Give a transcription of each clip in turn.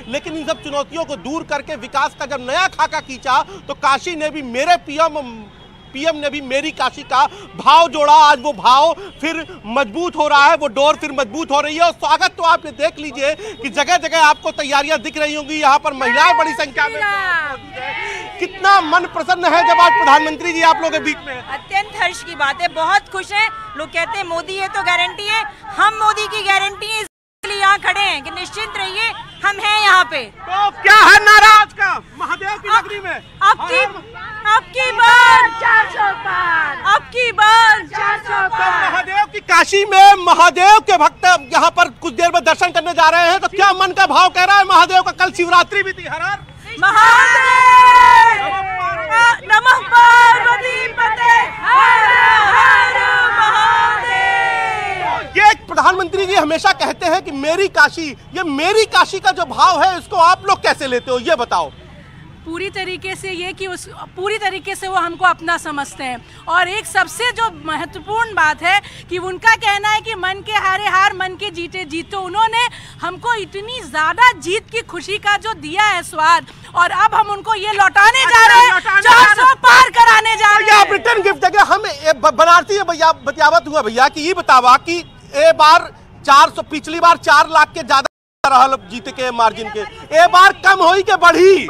लेकिन इन सब चुनौतियों को दूर करके विकास का जब नया खाका खींचा तो काशी ने भी मेरे पीएम ने भी मेरी काशी का भाव जोड़ा। आज वो भाव फिर मजबूत हो रहा है, वो डोर फिर मजबूत हो रही है। और स्वागत तो आप ये देख लीजिए कि जगह जगह आपको तैयारियां दिख रही होंगी। यहाँ पर महिलाएं बड़ी संख्या में मौजूद है। कितना मन प्रसन्न है जब आज प्रधानमंत्री जी आप लोगों के बीच में। अत्यंत हर्ष की बात है, बहुत खुश है। लोग कहते हैं मोदी है तो गारंटी है, हम मोदी की गारंटी है, इसलिए यहाँ खड़े हैं कि निश्चिंत रहिए हम हैं यहाँ पे। तो क्या है नारा आज का महादेव की नगरी में? आपकी बार 400 पार, आपकी बार 400 पार। महादेव की काशी में महादेव के भक्त यहाँ पर कुछ देर में दर्शन करने जा रहे हैं। तो क्या मन का भाव कह रहा है महादेव का? कल शिवरात्रि भी थी। हर हर महादेव, नमः पार्वती पते, हर हर महादेव। ये प्रधानमंत्री जी हमेशा कहते हैं कि मेरी काशी, ये मेरी काशी का जो भाव है इसको आप लोग कैसे लेते हो, ये बताओ। पूरी तरीके से ये कि पूरी तरीके से वो हमको अपना समझते हैं। और एक सबसे जो महत्वपूर्ण बात है कि उनका कहना है कि मन के हारे हार, मन के जीते जीत। तो उन्होंने हमको इतनी ज्यादा जीत की खुशी का जो दिया है स्वाद, और अब हम उनको ये लौटाने जा रहे हैं, 400 पार कराने जा रहे हैं। आप रिटर्न गिफ्ट देंगे। हम बनारसी बतियावत हुआ भैया कि ये बतावा कि ए बार 400, पिछली बार 4 लाख के ज्यादा रहल जीते के मार्जिन के, ए बार कम होई के बढ़ी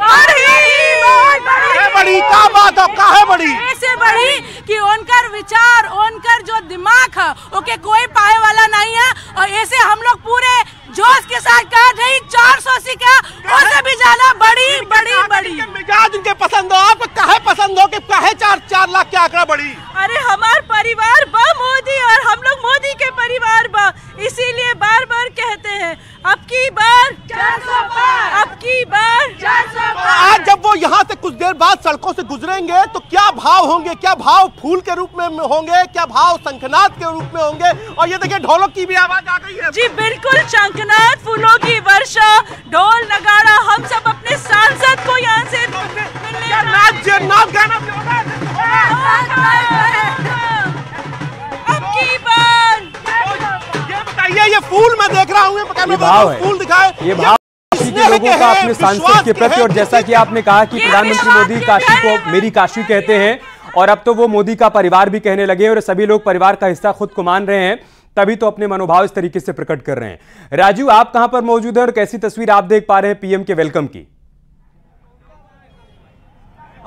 बड़ी का बात है, का है बड़ी ऐसे बढ़ी कि उनकर विचार, उनकर जो दिमाग है ओके कोई पाए वाला नहीं है। और ऐसे हम लोग पूरे जोश के साथ कह रही 400 से क्या उससे भी ज्यादा बड़ी बड़ी बड़ी मिजाज उनके पसंद हो। आपको काहे पसंद हो कि काहे 4 लाख के आंकड़ा बढ़ी? अरे हमार परिवार बा मोदी और हम लोग मोदी के परिवार बा, इसीलिए बार बार कहते हैं अब की बार 400 पार, अब की बार 400 पार। आज जब वो यहाँ से कुछ देर बाद सड़कों से गुजरेंगे तो क्या भाव होंगे? क्या भाव फूल के रूप में होंगे? क्या भाव शंखनाद के रूप में होंगे? और ये देखिए ढोलक की भी आवाज आ गई है। जी बिल्कुल, शंखनाद, फूलों की वर्षा, ढोल नगाड़ा, हम सब अपने सांसद को यहाँ से नाच गाना भी होगा। अब की बार ये बताइए, ये फूल मैं देख रहा हूँ, फूल दिखाए, ये भाव के लोगों का अपने सांसद के प्रति। और जैसा कि आपने कहा कि प्रधानमंत्री मोदी काशी को मेरी काशी कहते हैं, और अब तो वो मोदी का परिवार भी कहने लगे और सभी लोग परिवार का हिस्सा खुद को मान रहे हैं, तभी तो अपने मनोभाव इस तरीके से प्रकट कर रहे हैं। राजू, आप कहां पर मौजूद हैं और कैसी तस्वीर आप देख पा रहे हैं पीएम के वेलकम की?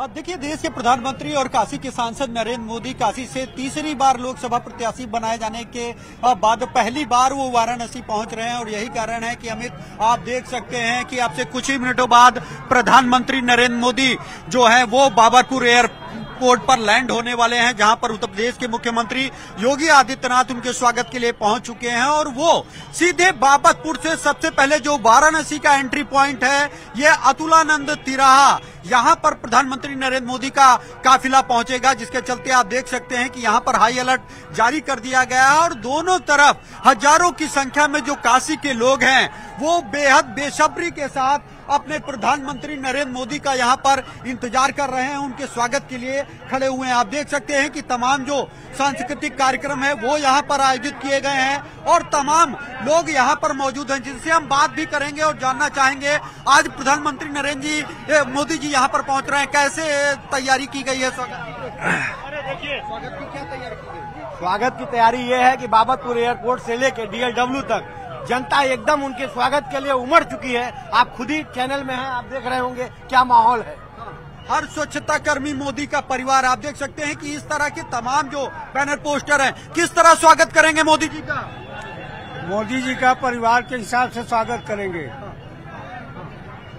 देखिए, देश के प्रधानमंत्री और काशी के सांसद नरेंद्र मोदी काशी से तीसरी बार लोकसभा प्रत्याशी बनाए जाने के बाद पहली बार वो वाराणसी पहुंच रहे हैं। और यही कारण है कि अमित, आप देख सकते हैं कि आपसे कुछ ही मिनटों बाद प्रधानमंत्री नरेंद्र मोदी जो है वो बाबरपुर एयरपोर्ट पर लैंड होने वाले हैं, जहां पर उत्तर प्रदेश के मुख्यमंत्री योगी आदित्यनाथ उनके स्वागत के लिए पहुंच चुके हैं। और वो सीधे बाबरपुर से सबसे पहले जो वाराणसी का एंट्री पॉइंट है, ये अतुलानंद तिराहा, यहां पर प्रधानमंत्री नरेंद्र मोदी का काफिला पहुंचेगा, जिसके चलते आप देख सकते हैं कि यहां पर हाई अलर्ट जारी कर दिया गया है। और दोनों तरफ हजारों की संख्या में जो काशी के लोग हैं वो बेहद बेसब्री के साथ अपने प्रधानमंत्री नरेंद्र मोदी का यहां पर इंतजार कर रहे हैं, उनके स्वागत के लिए खड़े हुए हैं। आप देख सकते हैं कि तमाम जो सांस्कृतिक कार्यक्रम है वो यहां पर आयोजित किए गए हैं और तमाम लोग यहां पर मौजूद हैं, जिनसे हम बात भी करेंगे और जानना चाहेंगे आज प्रधानमंत्री नरेंद्र मोदी जी यहां पर पहुंच रहे हैं, कैसे तैयारी की गई है स्वागत? अरे देखिए, स्वागत की क्या तैयारी की गई? स्वागत की तैयारी ये है कि बाबरपुर एयरपोर्ट से लेकर DLW तक जनता एकदम उनके स्वागत के लिए उमड़ चुकी है। आप खुद ही चैनल में हैं, आप देख रहे होंगे क्या माहौल है। हर स्वच्छता कर्मी मोदी का परिवार, आप देख सकते हैं कि इस तरह के तमाम जो बैनर पोस्टर हैं, किस तरह स्वागत करेंगे मोदी जी का? मोदी जी का परिवार के हिसाब से स्वागत करेंगे।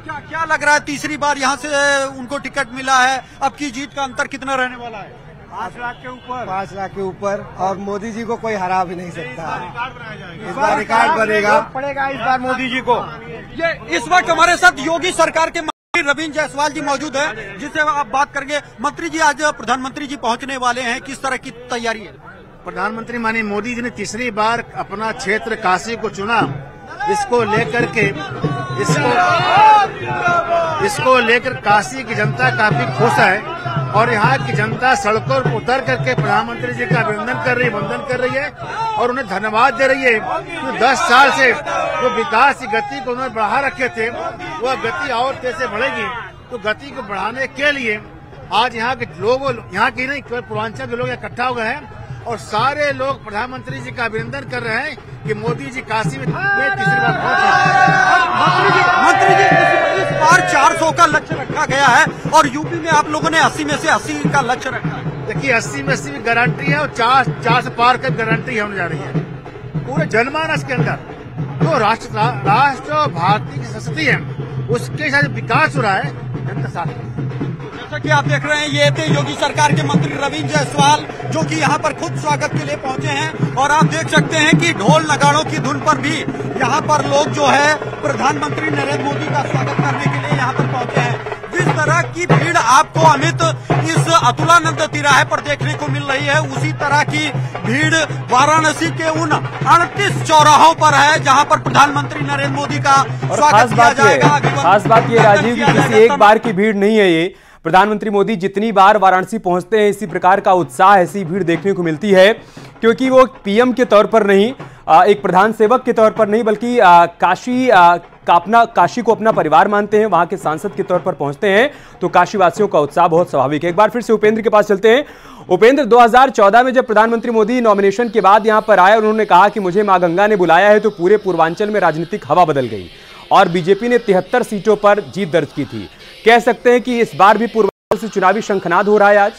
क्या क्या लग रहा है, तीसरी बार यहाँ से उनको टिकट मिला है, अब की जीत का अंतर कितना रहने वाला है? 5 लाख के ऊपर, 5 लाख के ऊपर। और मोदी जी को कोई हरा भी नहीं सकता। इस बार रिकॉर्ड बनेगा, पड़ेगा इस बार मोदी जी को। ये इस वक्त हमारे साथ योगी सरकार के मंत्री रवींद्र जायसवाल जी मौजूद हैं, जिससे आप बात करेंगे। मंत्री जी, आज प्रधानमंत्री जी पहुंचने वाले हैं, किस तरह की तैयारी है? प्रधानमंत्री माननीय मोदी जी ने तीसरी बार अपना क्षेत्र काशी को चुना। इसको लेकर काशी की जनता काफी खुश है। और यहाँ की जनता सड़कों पर उतर करके प्रधानमंत्री जी का अभिनंदन कर रही है, वंदन कर रही है और उन्हें धन्यवाद दे रही है कि 10 साल से जो विकास की गति को उन्होंने बढ़ा रखे थे वह गति और कैसे बढ़ेगी। तो गति को बढ़ाने के लिए आज यहाँ के लोग, यहाँ की नहीं केवल पूर्वांचल के लोग इकट्ठा हो गए हैं और सारे लोग प्रधानमंत्री जी का अभिनंदन कर रहे हैं कि मोदी जी काशी में तीसरी बार पहुंचे। मंत्री जी इस बार 400 का लक्ष्य रखा गया है और यूपी में आप लोगों ने 80 में से 80 का लक्ष्य रखा है। देखिए 80 में 80 की गारंटी है और 4 से पार कर गारंटी होने जा रही है पूरे जनमानस के अंदर। जो राष्ट्र भारतीय की संस्कृति है उसके साथ विकास हो रहा है जनता साथ। जैसा कि आप देख रहे हैं ये थे योगी सरकार के मंत्री रवींद्र जायसवाल जो कि यहाँ पर खुद स्वागत के लिए पहुंचे हैं और आप देख सकते हैं कि ढोल नगाड़ों की धुन पर भी यहाँ पर लोग जो है प्रधानमंत्री नरेंद्र मोदी का स्वागत करने के लिए यहाँ पर पहुंचे हैं। जिस तरह की भीड़ आपको अमित इस अतुलानंद तिराहे पर देखने को मिल रही है उसी तरह की भीड़ वाराणसी के उन 38 चौराहों पर है जहाँ पर प्रधानमंत्री नरेंद्र मोदी का स्वागत किया जाएगा। खास बात ये राजीव की किसी एक बार की भीड़ नहीं है ये। प्रधानमंत्री मोदी जितनी बार वाराणसी पहुंचते हैं इसी प्रकार का उत्साह, ऐसी भीड़ देखने को मिलती है क्योंकि वो पीएम के तौर पर नहीं, एक प्रधान सेवक के तौर पर नहीं, बल्कि काशी को अपना परिवार मानते हैं। वहां के सांसद के तौर पर पहुंचते हैं तो काशीवासियों का उत्साह बहुत स्वाभाविक है। एक बार फिर से उपेंद्र के पास चलते हैं। उपेंद्र, 2014 में जब प्रधानमंत्री मोदी नॉमिनेशन के बाद यहां पर आए, उन्होंने कहा कि मुझे मां गंगा ने बुलाया है, तो पूरे पूर्वांचल में राजनीतिक हवा बदल गई और बीजेपी ने 73 सीटों पर जीत दर्ज की थी। कह सकते हैं कि इस बार भी पूर्वांचल से चुनावी शंखनाद हो रहा है आज।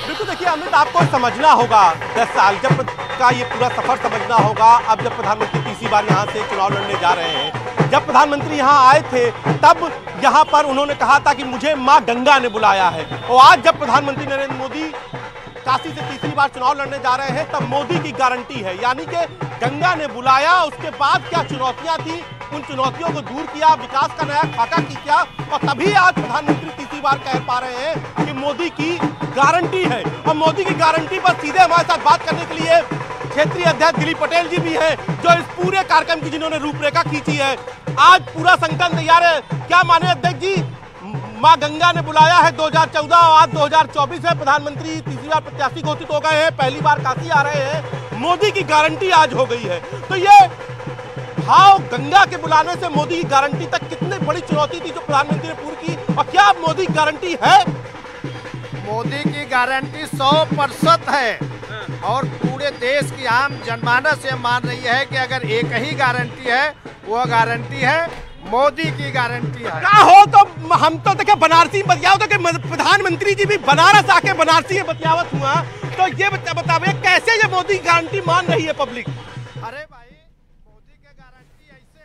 बिल्कुल, देखिए अमित, आपको समझना होगा 10 साल जब का ये पूरा सफर समझना होगा। अब जब प्रधानमंत्री तीसरी बार यहाँ से चुनाव लड़ने जा रहे हैं, जब प्रधानमंत्री यहाँ आए थे तब यहाँ पर उन्होंने कहा था कि मुझे मां गंगा ने बुलाया है, और आज जब प्रधानमंत्री नरेंद्र मोदी काशी से तीसरी बार चुनाव लड़ने जा रहे हैं तब मोदी की गारंटी है, यानी कि गंगा ने बुलाया। उसके बाद क्या चुनौतियां थी, उन चुनौतियों को दूर किया, विकास का नया खाका खींचा और तभी आज प्रधानमंत्री तीसरी बार कह पा रहे हैं कि मोदी की गारंटी है। और मोदी की गारंटी पर सीधे हमारे साथ बात करने के लिए क्षेत्रीय अध्यक्ष दिलीप पटेल जी भी हैं, जो इस पूरे कार्यक्रम की जिन्होंने रूपरेखा खींची है। आज पूरा संगठन तैयार है। क्या माने अध्यक्ष जी, मां गंगा ने बुलाया है 2014 और आज 2024 है, प्रधानमंत्री तीसरी बार प्रत्याशी घोषित हो गए हैं, पहली बार काशी आ रहे हैं, मोदी की गारंटी आज हो गई है। तो ये भाव गंगा के बुलाने से मोदी की गारंटी तक कितनी बड़ी चुनौती थी जो प्रधानमंत्री ने पूरी की, और क्या मोदी की गारंटी है? मोदी की गारंटी 100% है और पूरे देश की आम जनमानस ये मान रही है कि अगर एक ही गारंटी है, वो गारंटी है मोदी की गारंटी है। क्या हो तो हम तो देखे बनारसी बतियाओ तो कि प्रधानमंत्री जी भी बनारस आके बनारसी में बतियावत हुआ, तो ये बतावे कैसे ये मोदी की गारंटी मान रही है पब्लिक? अरे भाई, मोदी की गारंटी ऐसे।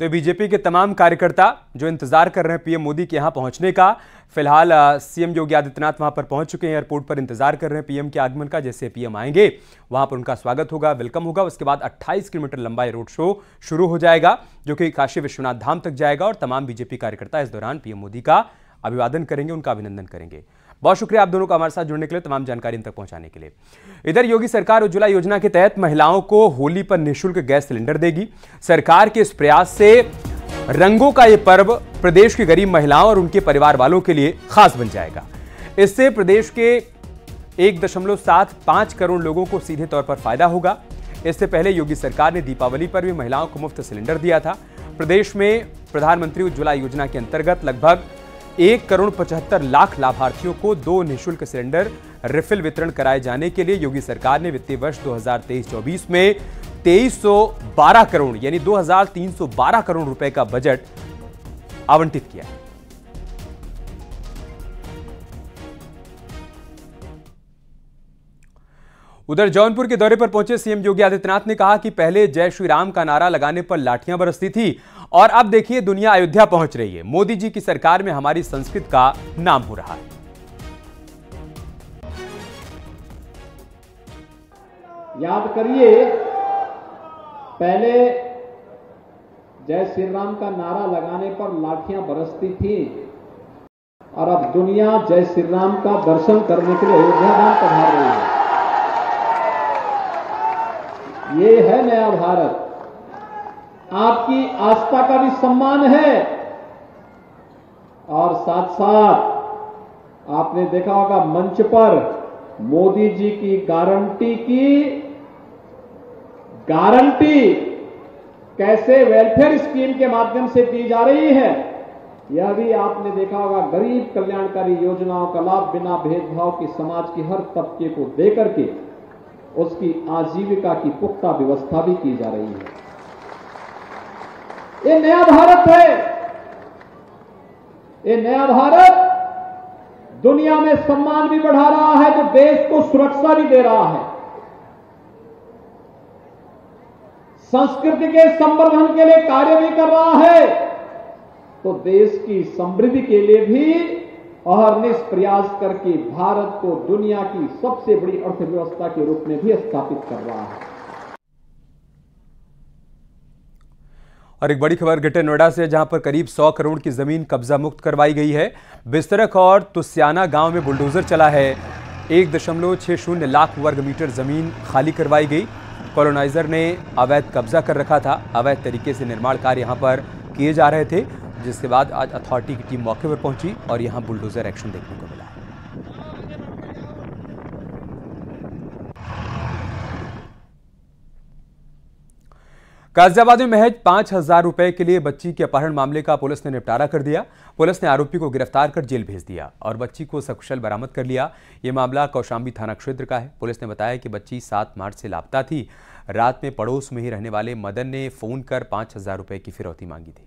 तो बीजेपी के तमाम कार्यकर्ता जो इंतजार कर रहे हैं पीएम मोदी के यहां पहुंचने का, फिलहाल सीएम योगी आदित्यनाथ वहां पर पहुंच चुके हैं, एयरपोर्ट पर इंतजार कर रहे हैं पीएम के आगमन का। जैसे पीएम आएंगे वहां पर उनका स्वागत होगा, वेलकम होगा। उसके बाद 28 किलोमीटर लंबा रोड शो शुरू हो जाएगा जो कि काशी विश्वनाथ धाम तक जाएगा और तमाम बीजेपी कार्यकर्ता इस दौरान पीएम मोदी का अभिवादन करेंगे, उनका अभिनंदन करेंगे। बहुत शुक्रिया आप दोनों का हमारे साथ जुड़ने के लिए, तमाम जानकारी इन तक पहुंचाने के लिए। इधर योगी सरकार उज्ज्वला योजना के तहत महिलाओं को होली पर निःशुल्क गैस सिलेंडर देगी। सरकार के इस प्रयास से रंगों का ये पर्व प्रदेश की गरीब महिलाओं और उनके परिवार वालों के लिए खास बन जाएगा। इससे प्रदेश के 1.75 करोड़ लोगों को सीधे तौर पर फायदा होगा। इससे पहले योगी सरकार ने दीपावली पर भी महिलाओं को मुफ्त सिलेंडर दिया था। प्रदेश में प्रधानमंत्री उज्ज्वला योजना के अंतर्गत लगभग 1,75,00,000 लाभार्थियों को 2 निःशुल्क सिलेंडर रिफिल वितरण कराए जाने के लिए योगी सरकार ने वित्तीय वर्ष 2023-24 में 2312 करोड़ यानी 2312 करोड़ रुपए का बजट आवंटित किया है। उधर जौनपुर के दौरे पर पहुंचे सीएम योगी आदित्यनाथ ने कहा कि पहले जय श्री राम का नारा लगाने पर लाठियां बरसती थी और अब देखिए दुनिया अयोध्या पहुंच रही है। मोदी जी की सरकार में हमारी संस्कृति का नाम हो रहा है। याद करिए, पहले जय श्री राम का नारा लगाने पर लाठियां बरसती थी और अब दुनिया जय श्री राम का दर्शन करने के लिए अयोध्या धाम पधार रही है। ये है नया भारत। आपकी आस्था का भी सम्मान है और साथ साथ आपने देखा होगा मंच पर मोदी जी की गारंटी कैसे वेलफेयर स्कीम के माध्यम से दी जा रही है, यह भी आपने देखा होगा। गरीब कल्याणकारी योजनाओं का लाभ बिना भेदभाव की समाज की हर तबके को देकर के उसकी आजीविका की पुख्ता व्यवस्था भी की जा रही है। ये नया भारत है। ये नया भारत दुनिया में सम्मान भी बढ़ा रहा है, तो देश को सुरक्षा भी दे रहा है। संस्कृति के संवर्धन के लिए कार्य भी कर रहा है, तो देश की समृद्धि के लिए भी अहरनिश प्रयास करके भारत को दुनिया की सबसे बड़ी अर्थव्यवस्था के रूप में भी स्थापित कर रहा है। और एक बड़ी खबर ग्रेटर नोएडा से, जहां पर करीब 100 करोड़ की जमीन कब्जा मुक्त करवाई गई है। बिस्तरक और तुस्याना गांव में बुलडोजर चला है। 1.60 लाख वर्ग मीटर जमीन खाली करवाई गई। कॉलोनाइजर ने अवैध कब्जा कर रखा था। अवैध तरीके से निर्माण कार्य यहां पर किए जा रहे थे, जिसके बाद आज अथॉरिटी की टीम मौके पर पहुंची और यहां बुलडोजर एक्शन देखने को मिला। गाजियाबाद में महज 5,000 रुपए के लिए बच्ची के अपहरण मामले का पुलिस ने निपटारा कर दिया। पुलिस ने आरोपी को गिरफ्तार कर जेल भेज दिया और बच्ची को सकुशल बरामद कर लिया। यह मामला कौशाम्बी थाना क्षेत्र का है। पुलिस ने बताया कि बच्ची 7 मार्च से लापता थी। रात में पड़ोस में ही रहने वाले मदन ने फोन कर 5,000 रुपए की फिरौती मांगी थी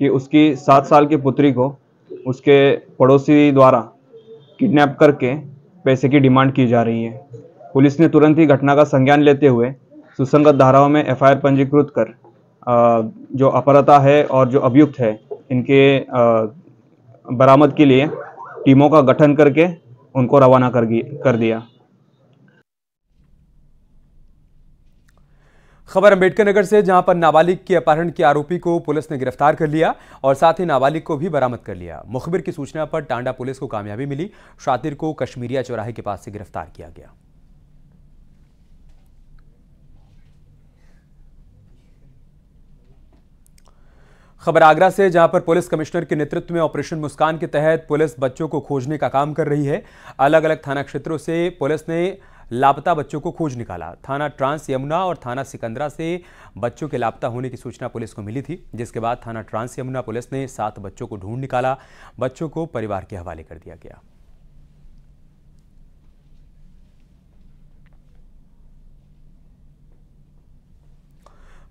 कि उसकी 7 साल की पुत्री को उसके पड़ोसी द्वारा किडनैप करके पैसे की डिमांड की जा रही है। पुलिस ने तुरंत ही घटना का संज्ञान लेते हुए सुसंगत धाराओं में एफआईआर पंजीकृत कर जो अपहर्ता है और जो अभियुक्त है इनके बरामद के लिए टीमों का गठन करके उनको रवाना कर दिया। खबर अम्बेडकर नगर से, जहां पर नाबालिग के अपहरण के आरोपी को पुलिस ने गिरफ्तार कर लिया और साथ ही नाबालिग को भी बरामद कर लिया। मुखबिर की सूचना पर टांडा पुलिस को कामयाबी मिली। शातिर को कश्मीरिया चौराहे के पास से गिरफ्तार किया गया। खबर आगरा से, जहां पर पुलिस कमिश्नर के नेतृत्व में ऑपरेशन मुस्कान के तहत पुलिस बच्चों को खोजने का काम कर रही है। अलग अलग थाना क्षेत्रों से पुलिस ने लापता बच्चों को खोज निकाला। थाना ट्रांस यमुना और थाना सिकंदरा से बच्चों के लापता होने की सूचना पुलिस को मिली थी, जिसके बाद थाना ट्रांस यमुना पुलिस ने 7 बच्चों को ढूंढ निकाला। बच्चों को परिवार के हवाले कर दिया गया।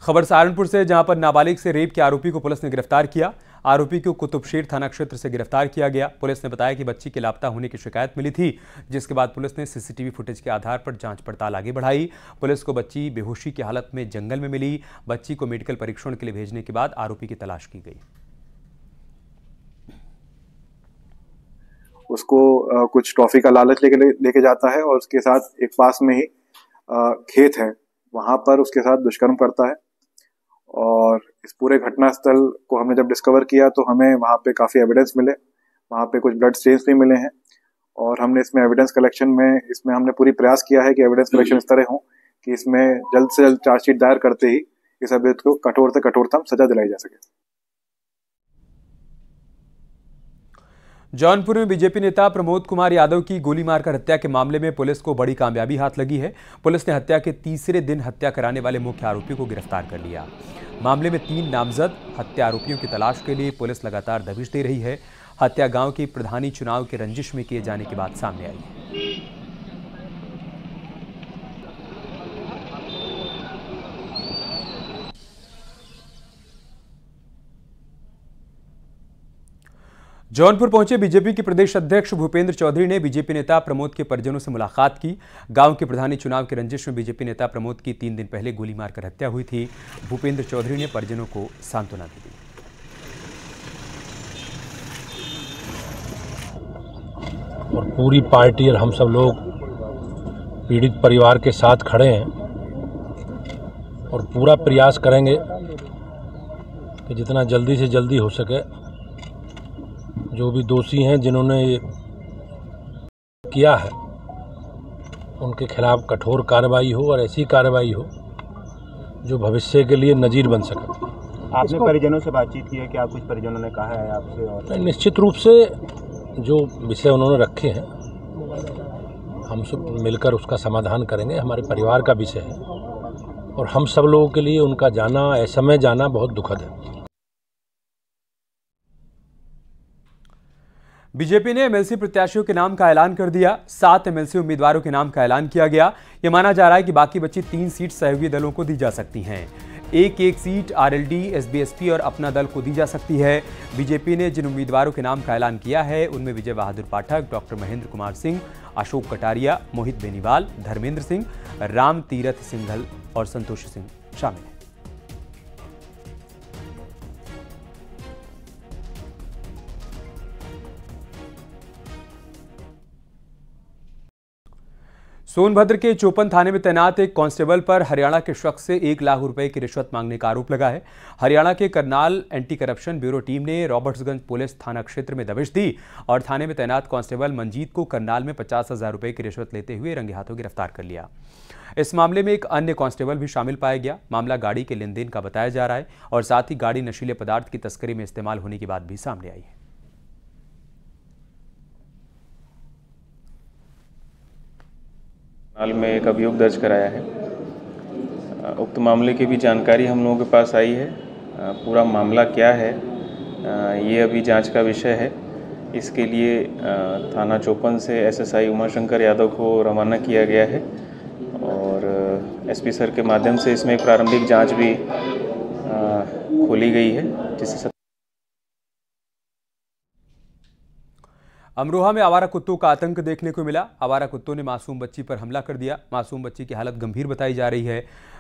खबर सहारनपुर से, जहां पर नाबालिग से रेप के आरोपी को पुलिस ने गिरफ्तार किया। आरोपी को कुतुबशेर थाना क्षेत्र से गिरफ्तार किया गया। पुलिस ने बताया कि बच्ची के लापता होने की शिकायत मिली थी, जिसके बाद पुलिस ने सीसीटीवी फुटेज के आधार पर जांच पड़ताल आगे बढ़ाई। पुलिस को बच्ची बेहोशी की हालत में जंगल में मिली। बच्ची को मेडिकल परीक्षण के लिए भेजने के बाद आरोपी की तलाश की गई। उसको कुछ टॉफी का लालच लेके जाता है और उसके साथ एक पास में ही खेत है, वहां पर उसके साथ दुष्कर्म करता है। और इस पूरे घटनास्थल को हमने जब डिस्कवर किया तो हमें वहाँ पे काफ़ी एविडेंस मिले। वहाँ पे कुछ ब्लड स्टेन्स भी मिले हैं और हमने इसमें एविडेंस कलेक्शन में हमने पूरी प्रयास किया है कि एविडेंस कलेक्शन इस तरह हो कि इसमें जल्द से जल्द चार्जशीट दायर करते ही इस अभियुक्त को कठोर से कठोरतम सजा दिलाई जा सके। जौनपुर में बीजेपी नेता प्रमोद कुमार यादव की गोली मारकर हत्या के मामले में पुलिस को बड़ी कामयाबी हाथ लगी है। पुलिस ने हत्या के तीसरे दिन हत्या कराने वाले मुख्य आरोपी को गिरफ्तार कर लिया। मामले में 3 नामजद हत्या आरोपियों की तलाश के लिए पुलिस लगातार दबिश दे रही है। हत्या गांव के प्रधानी चुनाव के रंजिश में किए जाने की बात सामने आई है। जौनपुर पहुंचे बीजेपी के प्रदेश अध्यक्ष भूपेंद्र चौधरी ने बीजेपी नेता प्रमोद के परिजनों से मुलाकात की। गांव के प्रधानी चुनाव के रंजिश में बीजेपी नेता प्रमोद की 3 दिन पहले गोली मारकर हत्या हुई थी। भूपेंद्र चौधरी ने परिजनों को सांत्वना दी। और पूरी पार्टी और हम सब लोग पीड़ित परिवार के साथ खड़े हैं और पूरा प्रयास करेंगे कि जितना जल्दी से जल्दी हो सके जो भी दोषी हैं जिन्होंने ये किया है उनके खिलाफ कठोर कार्रवाई हो और ऐसी कार्रवाई हो जो भविष्य के लिए नज़ीर बन सके। आपने परिजनों से बातचीत की है? क्या कुछ परिजनों ने कहा है आपसे? और निश्चित रूप से जो विषय उन्होंने रखे हैं हम सब मिलकर उसका समाधान करेंगे। हमारे परिवार का विषय है और हम सब लोगों के लिए उनका जाना, असमय जाना बहुत दुखद है। बीजेपी ने एमएलसी प्रत्याशियों के नाम का ऐलान कर दिया। 7 एमएलसी उम्मीदवारों के नाम का ऐलान किया गया। यह माना जा रहा है कि बाकी बची 3 सीट सहयोगी दलों को दी जा सकती हैं। एक सीट आरएलडी, एसबीएसपी और अपना दल को दी जा सकती है। बीजेपी ने जिन उम्मीदवारों के नाम का ऐलान किया है उनमें विजय बहादुर पाठक, डॉक्टर महेंद्र कुमार सिंह, अशोक कटारिया, मोहित बेनीवाल, धर्मेंद्र सिंह, राम तीरथ सिंघल और संतोष सिंह शामिल हैं। सोनभद्र के चोपन थाने में तैनात एक कांस्टेबल पर हरियाणा के शख्स से 1 लाख रुपए की रिश्वत मांगने का आरोप लगा है। हरियाणा के Karnal anti corruption bureau team ने रॉबर्ट्सगंज पुलिस थाना क्षेत्र में दबिश दी और थाने में तैनात कांस्टेबल मंजीत को करनाल में 50,000 रुपए की रिश्वत लेते हुए रंगे हाथों गिरफ्तार कर लिया। इस मामले में एक अन्य कांस्टेबल भी शामिल पाया गया। मामला गाड़ी के लेन देन का बताया जा रहा है और साथ ही गाड़ी नशीले पदार्थ की तस्करी में इस्तेमाल होने की बात भी सामने आई है। हाल में एक अभियोग दर्ज कराया है। उक्त मामले की भी जानकारी हम लोगों के पास आई है। पूरा मामला क्या है ये अभी जांच का विषय है। इसके लिए थाना चोपन से एसएसआई उमाशंकर यादव को रवाना किया गया है और एसपी सर के माध्यम से इसमें एक प्रारंभिक जांच भी खोली गई है, जिससे अमरोहा में आवारा कुत्तों का आतंक देखने को मिला। आवारा कुत्तों ने मासूम बच्ची पर हमला कर दिया। मासूम बच्ची की हालत गंभीर बताई जा रही है।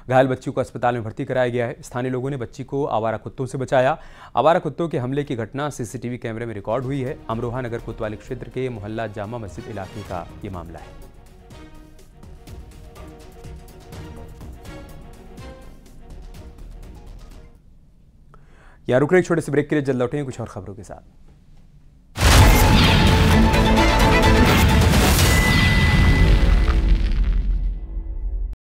घायल बच्ची को अस्पताल में भर्ती कराया गया है। स्थानीय लोगों ने बच्ची को आवारा कुत्तों से बचाया। आवारा कुत्तों के हमले की घटना सीसीटीवी कैमरे में रिकॉर्ड हुई है। अमरोहा नगर कोतवाली क्षेत्र के मोहल्ला जामा मस्जिद इलाके का ये मामला है। यहाँ रुक रहे एक छोटे से ब्रेक के लिए, जल्द लौटेंगे कुछ और खबरों के साथ।